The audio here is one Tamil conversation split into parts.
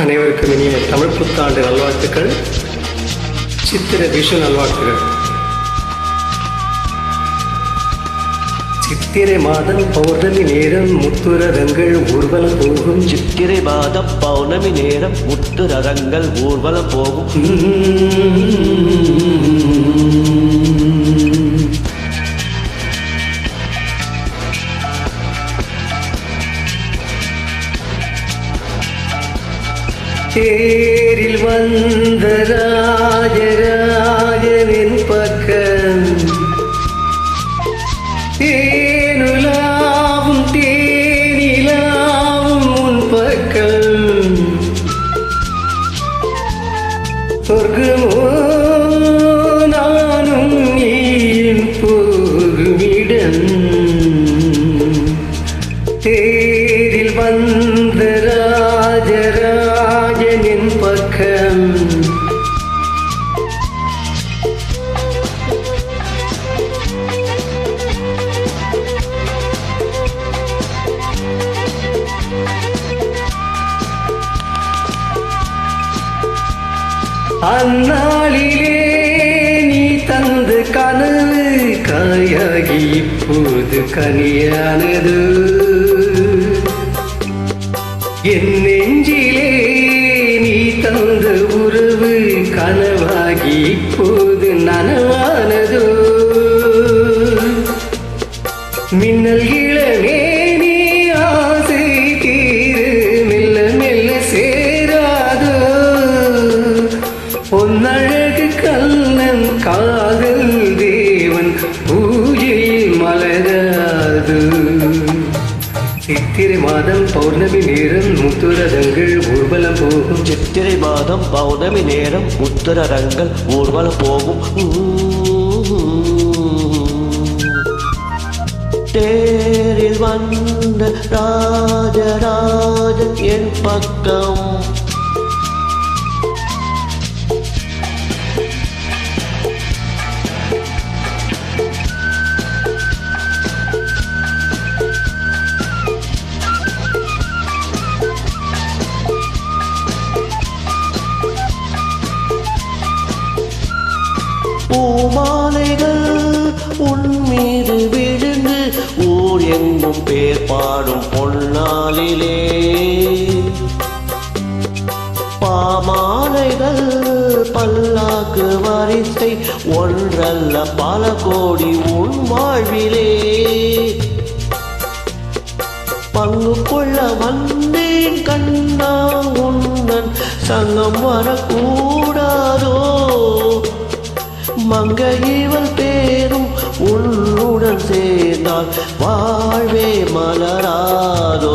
அனைவருக்கும் இனிய தமிழ் புத்தாண்டு நல்வாழ்த்துக்கள். சித்திர விஷு நல்வாழ்த்துகள். சித்திரை மாதம் பௌர்ணமி நேரம் முத்துரதங்கள் ஊர்வலம் போகும். சித்திரை மாதம் பௌர்ணமி நேரம் முத்துரதங்கள் ஊர்வலம் போகும். தேரில் வந்த ராஜராஜனின் பக்கம் தேனுலாவும் தேனிலாவும் உன் பக்கம் சொர்க்கமோ நானும் நீயும் போகுமிடம். தேரில் வந்த ராஜராஜனின் பக்கம் அந்நாளிலே நீ தந்த கனவு காயாகி இப்போது கனியானது. என் நெஞ்சிலே நீ தந்த உறவு கனவாகி இப்போது நனவானதோ. மின்னல் இளமே நீ ஆசை தீரு மெல்ல மெல்ல சேராதோ. பொன்னழகு கண்ணன் காதல் தேவன் பூஜையில் மலராது. சித்திரை மாதம் பௌர்ணமி நேரம் முத்துரதங்கள் ஊர்வலம் போகும். சித்திரை மாதம் பௌர்ணமி நேரம் முத்துரதங்கள் ஊர்வலம் போகும். தேரில் வந்த ராஜராஜன் என் பக்கம் பூமாலைகள் உன் மீது விழுந்து ஊர் எங்கும் பேர் பாடும் பொன்னாளிலே. பாமாலைகள் பல்லாக்கு வரிசை ஒன்றல்ல பல கோடி உன் வாழ்விலே. பங்கு கொள்ள வந்தேன் கண்ணா உன்னன் சங்கம் வரக்கூடாதோ. மங்கை இவள் பேரும் உன்னுடன் சேர்ந்தால் வாழ்வே மலராதோ.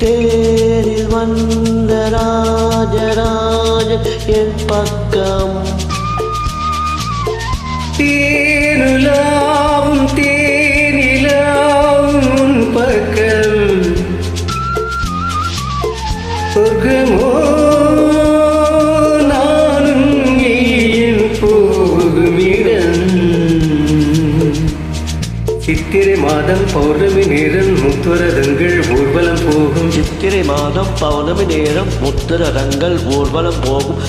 தேரில் வந்த ராஜராஜன் என் பக்கம் தேனுலாவும் தேனிலாவும் உன் பக்கம் சொர்க்கமோ சித்திரை மாதம் பௌர்ணமி நேரம் முத்துரதங்கள் ஊர்வலம் போகும். சித்திரை மாதம் பௌர்ணமி நேரம் முத்துரதங்கள் ஊர்வலம் போகும்.